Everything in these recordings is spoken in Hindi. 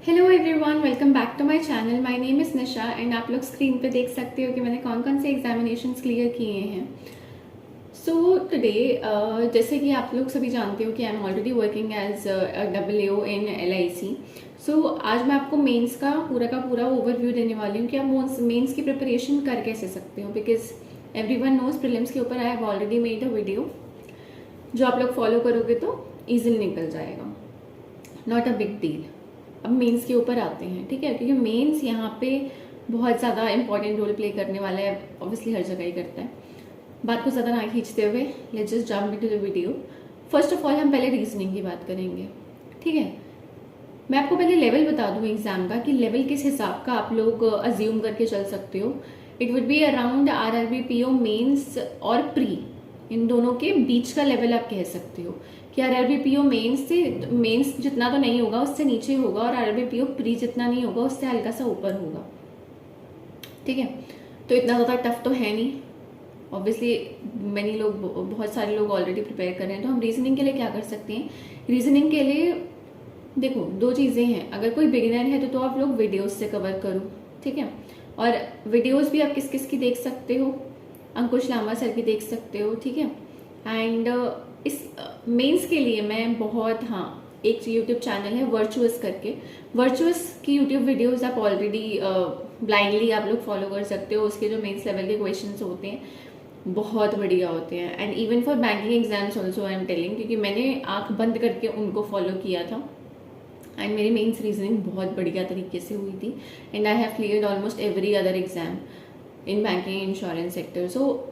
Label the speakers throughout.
Speaker 1: Hello everyone, welcome back to my channel. My name is Nisha and आप लोग स्क्रीन पे देख सकते हो कि मैंने कौन कौन से एग्जामिनेशंस क्लियर किए हैं। सो टुडे जैसे कि आप लोग सभी जानते हो कि I am already working as AAO in LIC। So आज मैं आपको मेंस का पूरा ओवरव्यू देने वाली हूँ कि आप मेंस की प्रिपरेशन कर कैसे सकते हो, बिकॉज एवरीवन नोज प्रीलिम्स के ऊपर I have already made a video जो आप लोग फॉलो करोगे तो ईजिली निकल जाएगा, नॉट अ बिग डील। अब मेंस के ऊपर आते हैं, ठीक है, क्योंकि मेंस यहाँ पे बहुत ज़्यादा इंपॉर्टेंट रोल प्ले करने वाला है, ऑब्वियसली हर जगह ही करता है। बात को ज़्यादा ना खींचते हुए let's just jump into the video. First of all हम पहले रीजनिंग की बात करेंगे, ठीक है। मैं आपको पहले लेवल बता दूँ एग्जाम का कि लेवल किस हिसाब का आप लोग अज्यूम करके चल सकते हो। It would be around RRB PO mains और प्री, इन दोनों के बीच का लेवल आप कह सकते हो कि RRB PO मेंस जितना तो नहीं होगा उससे नीचे होगा, और RRB PO प्री जितना नहीं होगा उससे हल्का सा ऊपर होगा, ठीक है। तो इतना ज़्यादा टफ तो है नहीं, ऑब्वियसली बहुत सारे लोग ऑलरेडी प्रिपेयर कर रहे हैं। तो हम रीजनिंग के लिए क्या कर सकते हैं? रीजनिंग के लिए देखो दो चीज़ें हैं। अगर कोई बिगिनर है तो आप लोग वीडियोस से कवर करो, ठीक है। और वीडियोस भी आप किस किस की देख सकते हो? अंकुश लामा सर की देख सकते हो, ठीक है। एंड इस मेंस के लिए मैं एक यूट्यूब चैनल है वर्चुअस करके, वर्चुअस की यूट्यूब वीडियोस आप ऑलरेडी ब्लाइंडली आप लोग फॉलो कर सकते हो। उसके जो मेंस लेवल के क्वेश्चंस होते हैं बहुत बढ़िया होते हैं, and even for banking exams also I am telling, क्योंकि मैंने आंख बंद करके उनको फॉलो किया था एंड मेरी मेंस रीजनिंग बहुत बढ़िया तरीके से हुई थी and I have cleared almost every other exam in banking insurance sector. So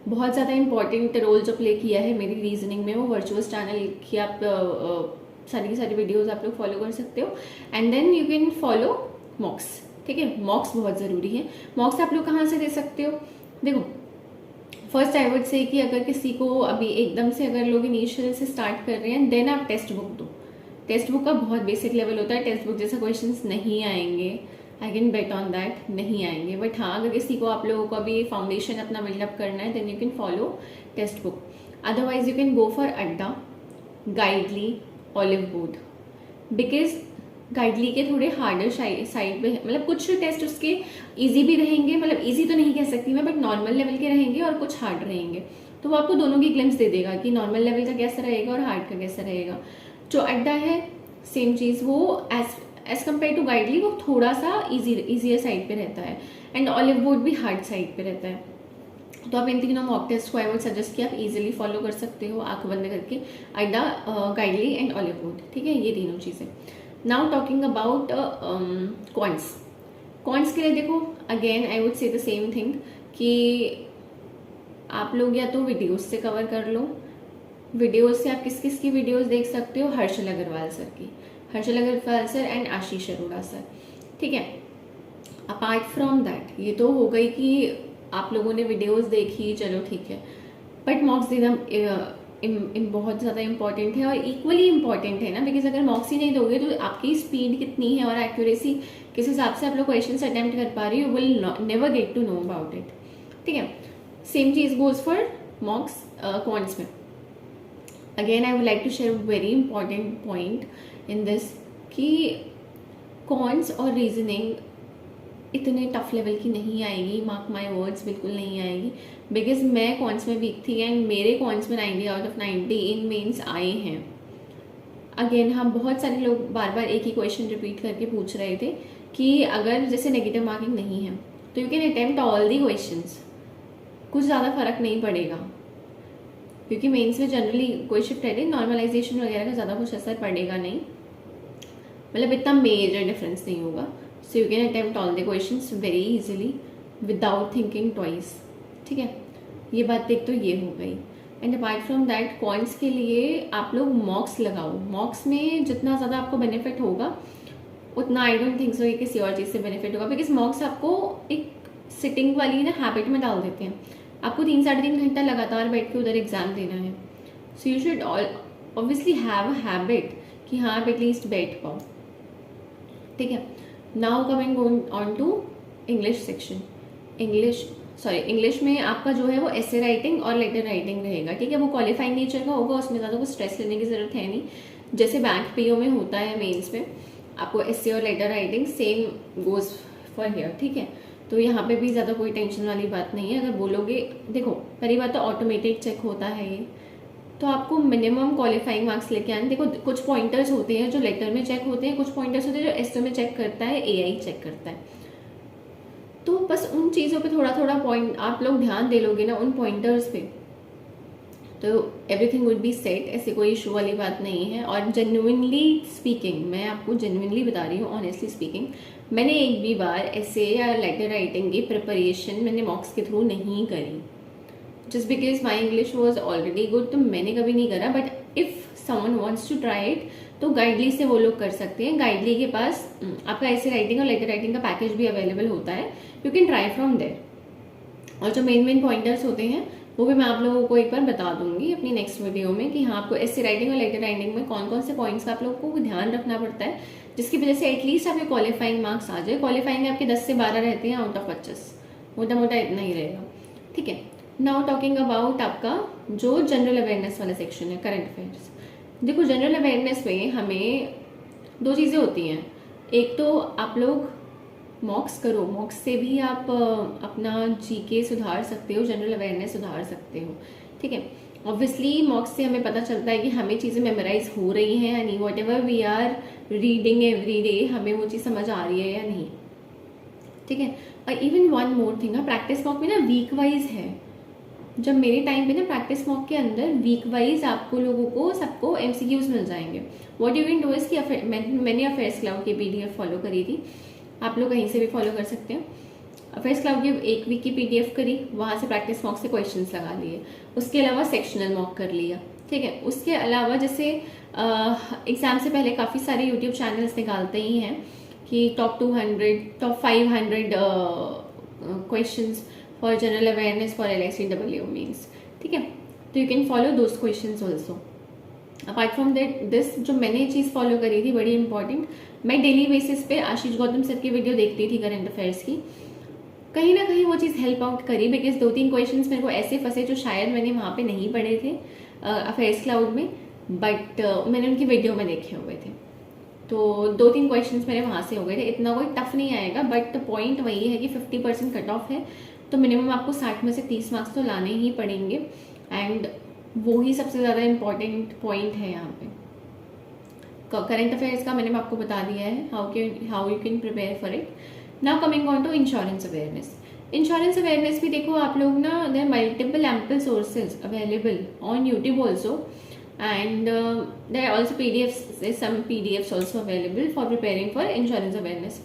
Speaker 1: बहुत ज़्यादा इंपॉर्टेंट रोल जो प्ले किया है मेरी रीजनिंग में, वो वर्चुअस चैनल की आप सारी की सारी वीडियोस आप लोग फॉलो कर सकते हो। And then you can follow mocks, ठीक है। मॉक्स बहुत ज़रूरी है। मॉक्स आप लोग कहाँ से दे सकते हो? देखो फर्स्ट आई वुड से कि अगर किसी को अभी एकदम से अगर लोग इनिशियल से स्टार्ट कर रहे हैं देन आप टेक्स्ट बुक दो। टेक्स्ट बुक का बहुत बेसिक लेवल होता है, टेक्स्ट बुक जैसा क्वेश्चंस नहीं आएंगे, I can bet on that, नहीं आएंगे। बट हाँ, अगर किसी को आप लोगों को अभी फाउंडेशन अपना बिल्डअप करना है then you can follow textbook. Otherwise you can go for Adda, Guidely, Oliveboard, because Guidely के थोड़े हार्डर साइड पे, मतलब कुछ टेस्ट उसके इजी भी रहेंगे, मतलब इजी तो नहीं कह सकती मैं, बट नॉर्मल लेवल के रहेंगे, और कुछ हार्ड रहेंगे। तो वो आपको दोनों की ग्लिम्स दे देगा कि नॉर्मल लेवल का कैसा रहेगा और हार्ड का कैसा रहेगा। जो अड्डा है सेम चीज़, वो एज कम्पेयर टू गाइडली वो थोड़ा सा इजियर साइड पे रहता है, एंड ऑलिव बोर्ड भी हार्ड साइड पे रहता है। तो आप इन तीनों मॉक टेस्ट को आई वुड सजेस्ट कि आप इजीली फॉलो कर सकते हो आंख बंद करके, अड्डा, गाइडली एंड ऑलिव बोर्ड, ठीक है, ये तीनों चीज़ें। नाउ टॉकिंग अबाउट कॉन्स के लिए देखो again I would say the same thing कि आप लोग या तो वीडियोज से कवर कर लो। वीडियोज से आप किस किस की वीडियोज देख सकते हो? हर्षल अग्रवाल सर की, Harshal Agarwal sir and Ashish Arora sir, ठीक है। अपार्ट फ्रॉम दैट ये तो हो गई कि आप लोगों ने वीडियोस देखी, चलो ठीक है, बट मॉक्स देना बहुत ज़्यादा इंपॉर्टेंट है और इक्वली इंपॉर्टेंट है ना, बिकॉज अगर मॉक्स ही नहीं दोगे तो आपकी स्पीड कितनी है और एक्यूरेसी किस हिसाब से आप लोग क्वेश्चन अटेम्प्ट कर पा रही हो, will never get to know about it, ठीक है। सेम चीज़ गोज फॉर मॉक्स क्वांट्स में। Again I would like to share very important point in this कि कॉन्स और रीजनिंग इतने टफ लेवल की नहीं आएगी, मार्क माई वर्ड्स, बिल्कुल नहीं आएगी, बिकॉज मैं कॉन्स में वीक थी एंड मेरे कॉन्स में 90 आउट ऑफ 90 इन मेंस आए हैं। अगेन हम बहुत सारे लोग बार बार एक ही क्वेश्चन रिपीट करके पूछ रहे थे कि अगर जैसे नेगेटिव मार्किंग नहीं है तो you can attempt all the questions, कुछ ज़्यादा फर्क नहीं पड़ेगा, क्योंकि मेंस में जनरली कोई शिफ्ट है, नॉर्मलाइजेशन वगैरह का ज़्यादा कुछ असर पड़ेगा नहीं, मतलब इतना मेजर डिफरेंस नहीं होगा। So you can attempt all the questions very easily without thinking twice, ठीक है। ये बात एक तो ये हो गई। And apart from that coins के लिए आप लोग मॉक्स लगाओ। मॉक्स में जितना ज़्यादा आपको बेनिफिट होगा उतना आई डोंट थिंक सो ये किसी और चीज़ से बेनिफिट होगा, बिकॉज मॉक्स आपको एक सिटिंग वाली ना हैबिट में डाल देते हैं। आपको 3-3.5 घंटा लगातार बैठ के उधर एग्जाम देना है, so you should obviously have a habit कि हाँ आप एटलीस्ट बैठ पाओ, ठीक है। Now coming on to English section. English में आपका जो है वो एसे राइटिंग और लेटर राइटिंग रहेगा, ठीक है। वो क्वालिफाइंग नेचर का होगा, उसमें ज़्यादा कुछ स्ट्रेस लेने की ज़रूरत है नहीं, जैसे बैंक PO में होता है मेंस में। आपको एसे और letter writing same goes for here, ठीक है। तो यहाँ पे भी ज़्यादा कोई टेंशन वाली बात नहीं है। अगर बोलोगे, देखो पहली बात तो ऑटोमेटेड चेक होता है ये, तो आपको मिनिमम क्वालिफाइंग मार्क्स लेके आने। देखो कुछ पॉइंटर्स होते हैं जो लेटर में चेक होते हैं, कुछ पॉइंटर्स होते हैं जो एसओ में चेक करता है, एआई चेक करता है। तो बस उन चीज़ों पे थोड़ा थोड़ा पॉइंट आप लोग ध्यान दे लोगे ना, उन पॉइंटर्स पे, तो एवरीथिंग वुड बी सेट। ऐसे कोई इशू वाली बात नहीं है। और जेन्युइनली स्पीकिंग, मैं आपको जेन्युइनली बता रही हूँ, ऑनेस्टली स्पीकिंग, मैंने एक भी बार ऐसे या लेटर राइटिंग की प्रिपरेशन मैंने मॉक्स के थ्रू नहीं करी, just because my English was already good, तो मैंने कभी नहीं करा। But if someone wants to try it, तो गाइडली से वो लोग कर सकते हैं। गाइडली के पास आपका ऐसे राइटिंग और लेटर राइटिंग का पैकेज भी अवेलेबल होता है, you can try from there. और जो मेन पॉइंटर्स होते हैं वो भी मैं आप लोगों को एक बार बता दूंगी अपनी नेक्स्ट वीडियो में, कि हाँ आपको ऐसे राइटिंग और लेटर राइटिंग में कौन कौन से पॉइंट्स का आप लोगों को ध्यान रखना पड़ता है, जिसकी वजह से एटलीस्ट आपके क्वालिफाइंग मार्क्स आ जाए। क्वालिफाइंग में आपके 10 से 12 रहते हैं आउट ऑफ 25, मोटा मोटा इतना ही रहेगा, ठीक है। नाउ टॉकिंग अबाउट आपका जो जनरल अवेयरनेस वाला सेक्शन है, करंट अफेयर्स। देखो जनरल अवेयरनेस में हमें दो चीज़ें होती हैं। एक तो आप लोग मॉक्स करो, मॉक्स से भी आप अपना जीके सुधार सकते हो, जनरल अवेयरनेस सुधार सकते हो, ठीक है। ऑब्वियसली मॉक्स से हमें पता चलता है कि हमें चीज़ें मेमोराइज हो रही हैं या नहीं, whatever we are reading every day, हमें वो चीज़ समझ आ रही है या नहीं, ठीक है। और even one more thing, practice mock में ना वीक वाइज है। जब मेरे टाइम पे ना प्रैक्टिस मॉक के अंदर वीक वाइज आपको लोगों को सबको एमसीक्यूज मिल जाएंगे। What you can do is कि मैंने अफेयर्स क्लाउड की पीडीएफ फॉलो करी थी, आप लोग कहीं से भी फॉलो कर सकते हो। अफेयर्स क्लाउड की एक वीक की पीडीएफ करी, वहाँ से प्रैक्टिस मॉक से क्वेश्चंस लगा लिए। उसके अलावा सेक्शनल मॉक कर लिया, ठीक है। उसके अलावा जैसे एग्जाम से पहले काफ़ी सारे यूट्यूब चैनल्स निकालते ही हैं कि top 200 top 500 questions for general awareness for LIC means, ठीक है। तो you can follow those questions also. Apart from that this जो मैंने चीज़ फॉलो करी थी बड़ी इंपॉर्टेंट, मैं डेली बेसिस पे आशीष गौतम सर की वीडियो देखती थी करंट अफेयर्स की। कहीं ना कहीं वो चीज़ हेल्प आउट करी, बिकॉज 2-3 क्वेश्चंस मेरे को ऐसे फंसे जो शायद मैंने वहाँ पे नहीं पढ़े थे अफेयर्स क्लाउड में, बट मैंने उनकी वीडियो में देखे हुए थे। तो 2-3 क्वेश्चंस मेरे वहाँ से हो गए थे। इतना कोई टफ नहीं आएगा, बट पॉइंट वही है कि 50% कट ऑफ है, तो मिनिमम आपको 60 में से 30 मार्क्स तो लाने ही पड़ेंगे। एंड वो ही सबसे ज़्यादा इम्पॉर्टेंट पॉइंट है यहाँ पे। करंट अफेयर्स का मैंने आपको बता दिया है how you can prepare for it. Now coming on to insurance awareness. Insurance awareness भी देखो आप लोग ना, there multiple ample sources available on YouTube also, and there also some PDFs also available for preparing for insurance awareness।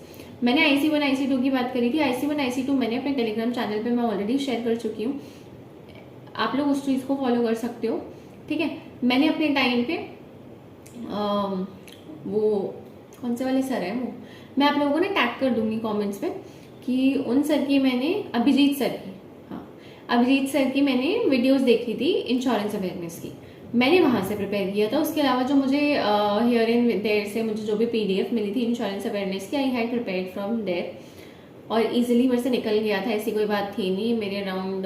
Speaker 1: मैंने IC1 IC2 की बात करी थी। IC1 IC2 मैंने अपने टेलीग्राम चैनल पे मैं ऑलरेडी शेयर कर चुकी हूँ, आप लोग उस चीज़ को फॉलो कर सकते हो, ठीक है। मैंने अपने टाइम पे वो कौन से वाले सर हैं वो, मैं आप लोगों को ना टैग कर दूंगी कमेंट्स पे, कि उन सर की मैंने अभिजीत सर की, हाँ अभिजीत सर की मैंने वीडियोस देखी थी इंश्योरेंस अवेयरनेस की, मैंने वहाँ से प्रिपेयर किया था। उसके अलावा जो मुझे हियर एंड देयर से मुझे जो भी PDF मिली थी इंश्योरेंस अवेयरनेस की, I had prepared from there, और इजीली मेरे से निकल गया था, ऐसी कोई बात थी नहीं। मेरे अराउंड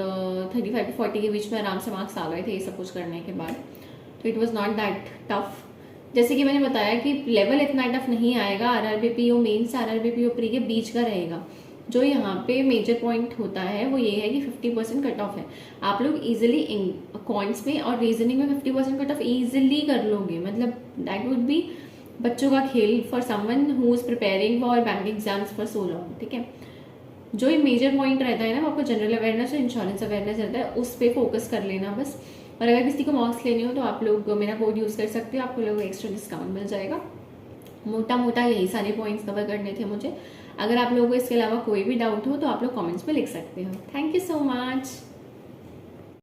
Speaker 1: 35 to 40 के बीच में आराम से मार्क्स आ गए थे ये सब कुछ करने के बाद, तो it was not that tough. जैसे कि मैंने बताया कि लेवल इतना टफ नहीं आएगा, RRB PO mains RRB PO pre के बीच का रहेगा। जो यहाँ पे मेजर पॉइंट होता है वो ये है कि 50% कट ऑफ है। आप लोग इजीली कॉइंट्स में और रीजनिंग में 50% कट ऑफ इजीली कर लोगे, मतलब दैट वुड बी बच्चों का खेल for someone who is preparing for bank exams for so long, ठीक है। जो ये मेजर पॉइंट रहता है ना, वो आपको जनरल अवेयरनेस और इंश्योरेंस अवेयरनेस रहता है, उस पर फोकस कर लेना बस। और अगर किसी को मार्क्स लेने हो तो आप लोग मेरा कोड यूज़ कर सकते हो, आपको लोग एक्स्ट्रा डिस्काउंट मिल जाएगा। मोटा मोटा यही सारे पॉइंट्स कवर करने थे मुझे। अगर आप लोगों को इसके अलावा कोई भी डाउट हो तो आप लोग कमेंट्स में लिख सकते हो। Thank you so much.